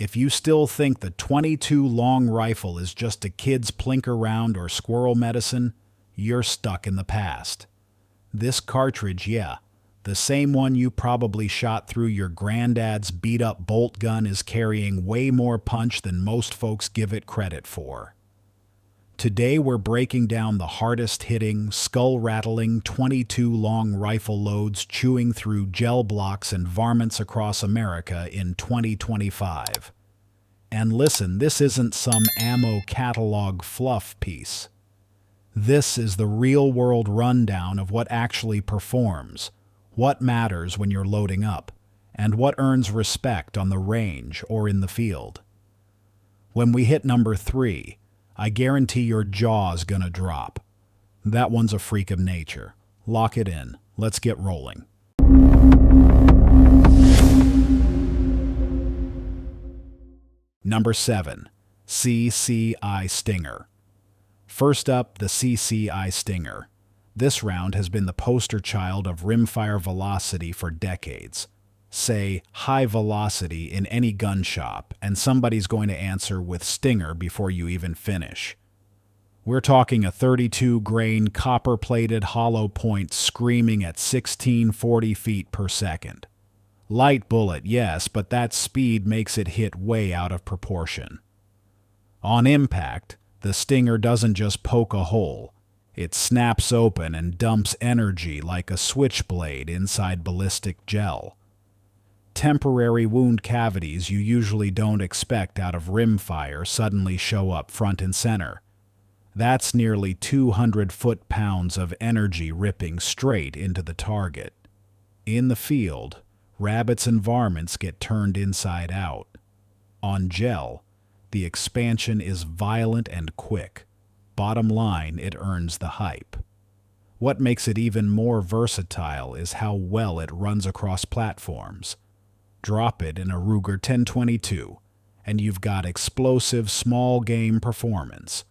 If you still think the 22 long rifle is just a kid's plinker round or squirrel medicine, you're stuck in the past. This cartridge, yeah, the same one you probably shot through your granddad's beat-up bolt gun, is carrying way more punch than most folks give it credit for. Today we're breaking down the hardest-hitting, skull-rattling 22 long rifle loads chewing through gel blocks and varmints across America in 2025. And listen, this isn't some ammo catalog fluff piece. This is the real-world rundown of what actually performs, what matters when you're loading up, and what earns respect on the range or in the field. When we hit number 3, I guarantee your jaw's gonna drop. That one's a freak of nature. Lock it in. Let's get rolling. Number 7. CCI Stinger. First up, the CCI Stinger. This round has been the poster child of rimfire velocity for decades. Say high velocity in any gun shop, and somebody's going to answer with Stinger before you even finish. We're talking a 32-grain copper-plated hollow point screaming at 1640 feet per second. Light bullet, yes, but that speed makes it hit way out of proportion. On impact, the Stinger doesn't just poke a hole. It snaps open and dumps energy like a switchblade inside ballistic gel. Temporary wound cavities you usually don't expect out of rimfire suddenly show up front and center. That's nearly 200 foot-pounds of energy ripping straight into the target. In the field, rabbits and varmints get turned inside out. On gel, the expansion is violent and quick. Bottom line, it earns the hype. What makes it even more versatile is how well it runs across platforms. Drop it in a Ruger 1022, and you've got explosive small-game performance.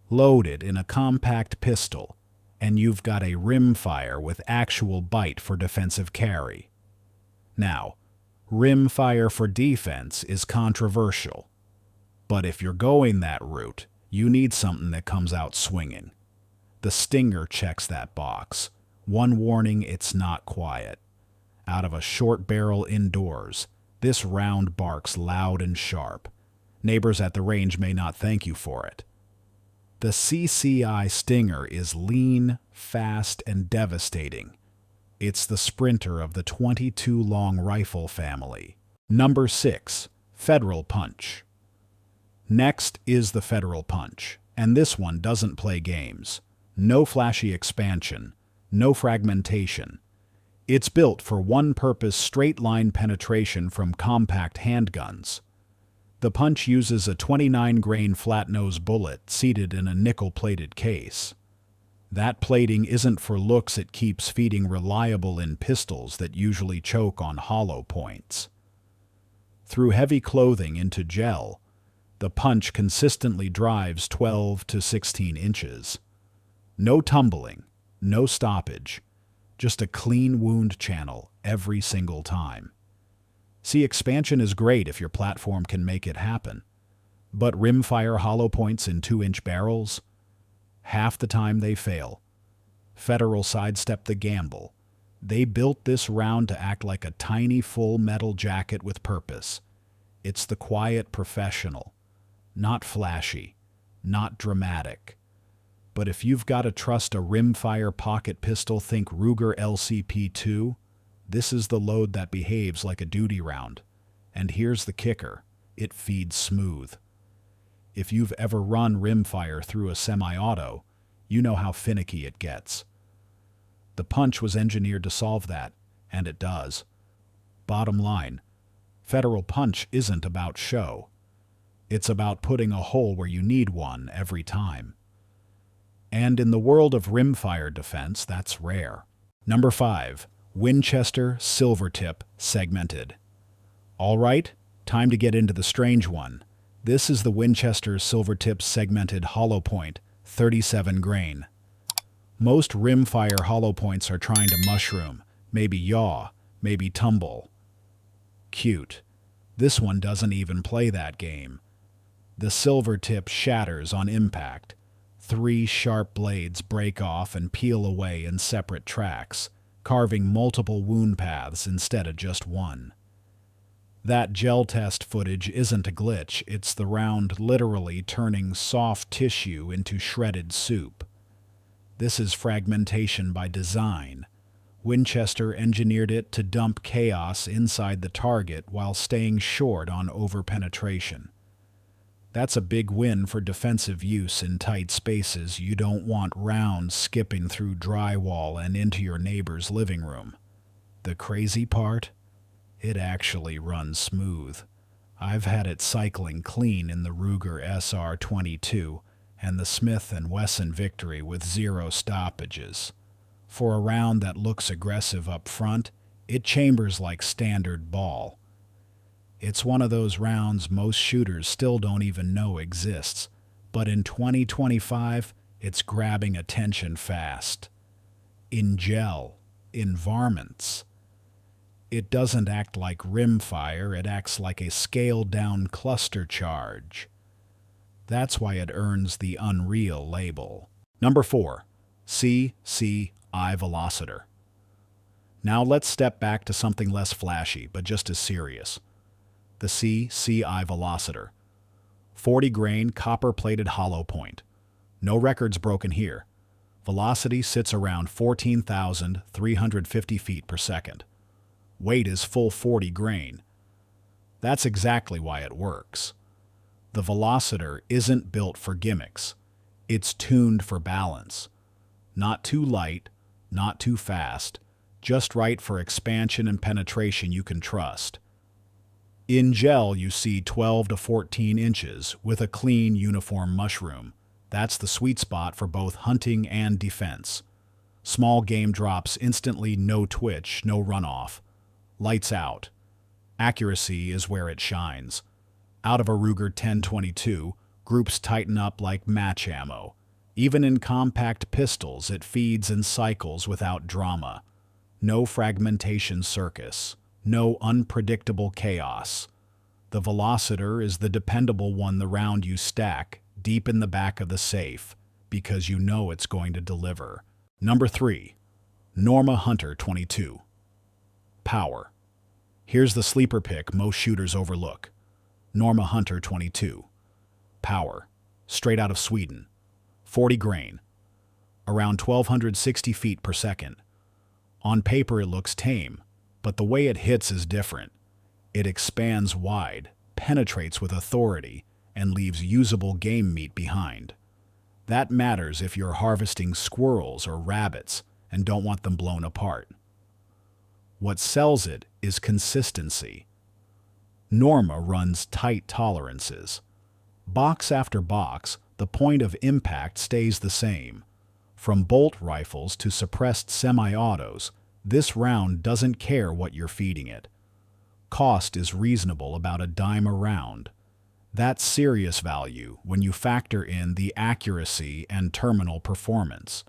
Load it in a compact pistol, and you've got a rimfire with actual bite for defensive carry. Now, rimfire for defense is controversial, but if you're going that route, you need something that comes out swinging. The Stinger checks that box. One warning, it's not quiet. Out of a short barrel indoors, this round barks loud and sharp. Neighbors at the range may not thank you for it. The CCI Stinger is lean, fast, and devastating. It's the sprinter of the 22 long rifle family. Number 6. Federal Punch. Next is the Federal Punch, and this one doesn't play games. No flashy expansion, no fragmentation. It's built for one-purpose straight-line penetration from compact handguns. The Punch uses a 29-grain flat-nose bullet seated in a nickel-plated case. That plating isn't for looks, it keeps feeding reliable in pistols that usually choke on hollow points. Through heavy clothing into gel, the Punch consistently drives 12 to 16 inches. No tumbling, no stoppage. Just a clean wound channel every single time. See, expansion is great if your platform can make it happen. But rimfire hollow points in 2-inch barrels? Half the time they fail. Federal sidestepped the gamble. They built this round to act like a tiny full metal jacket with purpose. It's the quiet professional. Not flashy. Not dramatic. But if you've got to trust a rimfire pocket pistol, think Ruger LCP2, this is the load that behaves like a duty round. And here's the kicker, it feeds smooth. If you've ever run rimfire through a semi-auto, you know how finicky it gets. The Punch was engineered to solve that, and it does. Bottom line, Federal Punch isn't about show. It's about putting a hole where you need one every time. And in the world of rimfire defense, that's rare. Number 5. Winchester Silvertip Segmented. All right, time to get into the strange one. This is the Winchester Silvertip Segmented Hollow Point, 37 grain. Most rimfire hollow points are trying to mushroom, maybe yaw, maybe tumble. Cute. This one doesn't even play that game. The Silvertip shatters on impact. 3 sharp blades break off and peel away in separate tracks, carving multiple wound paths instead of just one. That gel test footage isn't a glitch, it's the round literally turning soft tissue into shredded soup. This is fragmentation by design. Winchester engineered it to dump chaos inside the target while staying short on overpenetration. That's a big win for defensive use in tight spaces. You don't want rounds skipping through drywall and into your neighbor's living room. The crazy part? It actually runs smooth. I've had it cycling clean in the Ruger SR22 and the Smith & Wesson Victory with 0 stoppages. For a round that looks aggressive up front, it chambers like standard ball. It's one of those rounds most shooters still don't even know exists, but in 2025, it's grabbing attention fast. In gel, in varmints. It doesn't act like rimfire, it acts like a scaled-down cluster charge. That's why it earns the Unreal label. Number 4. CCI Velocitor. Now let's step back to something less flashy, but just as serious. The CCI Velocitor. 40-grain copper-plated hollow point. No records broken here. Velocity sits around 14,350 feet per second. Weight is full 40 grain. That's exactly why it works. The Velocitor isn't built for gimmicks. It's tuned for balance. Not too light, not too fast, just right for expansion and penetration you can trust. In gel, you see 12 to 14 inches with a clean, uniform mushroom. That's the sweet spot for both hunting and defense. Small game drops instantly, no twitch, no runoff. Lights out. Accuracy is where it shines. Out of a Ruger 1022, groups tighten up like match ammo. Even in compact pistols, it feeds and cycles without drama. No fragmentation circus. No unpredictable chaos. The Velocitor is the dependable one, the round you stack deep in the back of the safe because you know it's going to deliver. Number 3. Norma Hunter 22. Power. Here's the sleeper pick most shooters overlook. Norma Hunter 22. Power. Straight out of Sweden. 40 grain. Around 1,260 feet per second. On paper it looks tame, but the way it hits is different. It expands wide, penetrates with authority, and leaves usable game meat behind. That matters if you're harvesting squirrels or rabbits and don't want them blown apart. What sells it is consistency. Norma runs tight tolerances. Box after box, the point of impact stays the same. From bolt rifles to suppressed semi-autos, this round doesn't care what you're feeding it. Cost is reasonable, about $0.10 a round. That's serious value when you factor in the accuracy and terminal performance.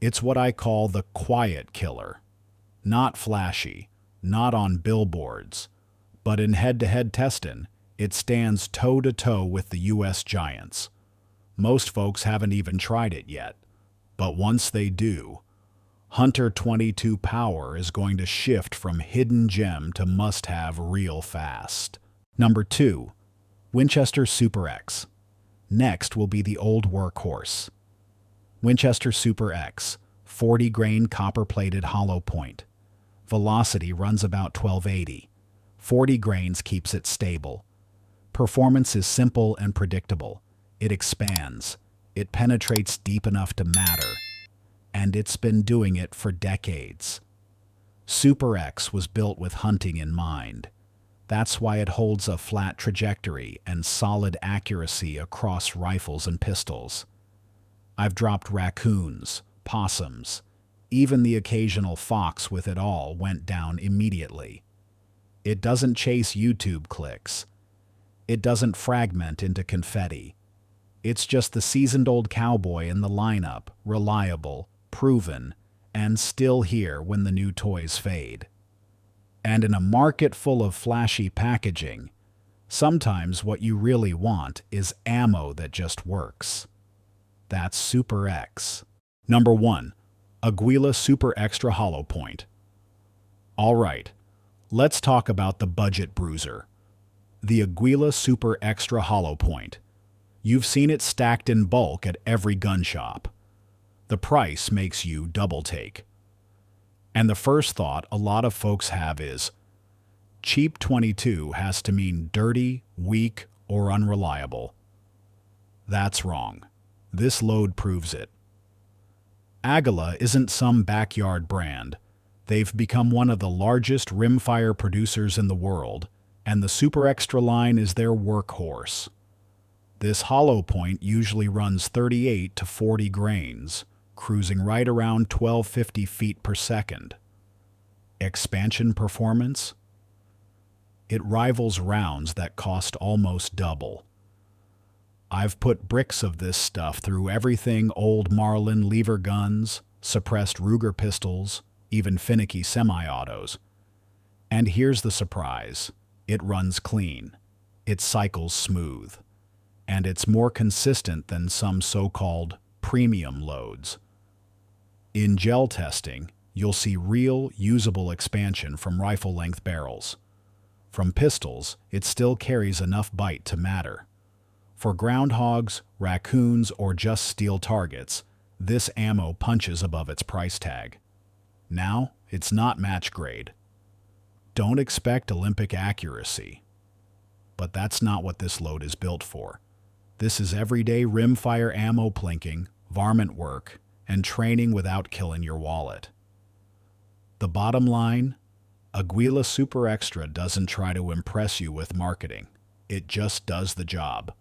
It's what I call the quiet killer. Not flashy, not on billboards, but in head-to-head testing, it stands toe-to-toe with the US giants. Most folks haven't even tried it yet, but once they do, Hunter 22 power is going to shift from hidden gem to must-have real fast. Number 2. Winchester Super-X. Next will be the old workhorse. Winchester Super-X, 40-grain copper-plated hollow point. Velocity runs about 1280. 40 grains keeps it stable. Performance is simple and predictable. It expands. It penetrates deep enough to matter. And it's been doing it for decades. Super-X was built with hunting in mind. That's why it holds a flat trajectory and solid accuracy across rifles and pistols. I've dropped raccoons, possums, even the occasional fox with it all went down immediately. It doesn't chase YouTube clicks. It doesn't fragment into confetti. It's just the seasoned old cowboy in the lineup, reliable, proven, and still here when the new toys fade. And in a market full of flashy packaging, Sometimes what you really want is ammo that just works. That's Super-X. Number 1. Aguila Super Extra Hollow Point. Alright, let's talk about the budget bruiser. The Aguila Super Extra Hollow Point. You've seen it stacked in bulk at every gun shop. The price makes you double take. And the first thought a lot of folks have is, cheap 22 has to mean dirty, weak, or unreliable. That's wrong. This load proves it. Aguila isn't some backyard brand. They've become one of the largest rimfire producers in the world, and the Super Extra line is their workhorse. This hollow point usually runs 38 to 40 grains, cruising right around 1250 feet per second. Expansion performance? It rivals rounds that cost almost double. I've put bricks of this stuff through everything old Marlin lever guns, suppressed Ruger pistols, even finicky semi-autos. And here's the surprise. It runs clean. It cycles smooth. And it's more consistent than some so-called premium loads. In gel testing, you'll see real, usable expansion from rifle-length barrels. From pistols, it still carries enough bite to matter. For groundhogs, raccoons, or just steel targets, this ammo punches above its price tag. Now, it's not match grade. Don't expect Olympic accuracy. But that's not what this load is built for. This is everyday rimfire ammo plinking, varmint work, and training without killing your wallet. The bottom line, Aguila Super Extra doesn't try to impress you with marketing. It just does the job.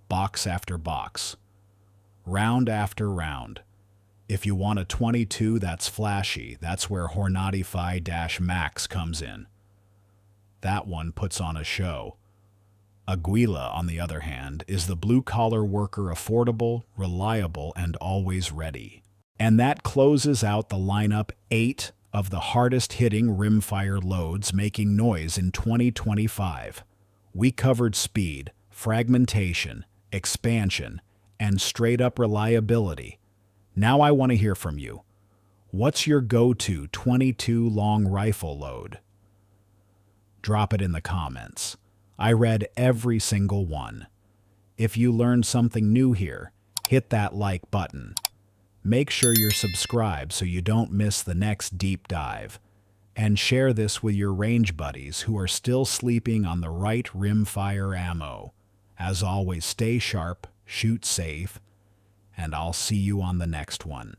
Box after box. Round after round. If you want a 22 that's flashy, that's where Hornatify-Max comes in. That one puts on a show. Aguila, on the other hand, is the blue-collar worker, affordable, reliable, and always ready. And that closes out the lineup 8 of the hardest-hitting rimfire loads making noise in 2025. We covered speed, fragmentation, expansion, and straight-up reliability. Now I want to hear from you. What's your go-to 22 long rifle load? Drop it in the comments. I read every single one. If you learned something new here, hit that like button. Make sure you're subscribed so you don't miss the next deep dive. And share this with your range buddies who are still sleeping on the right rimfire ammo. As always, stay sharp, shoot safe, and I'll see you on the next one.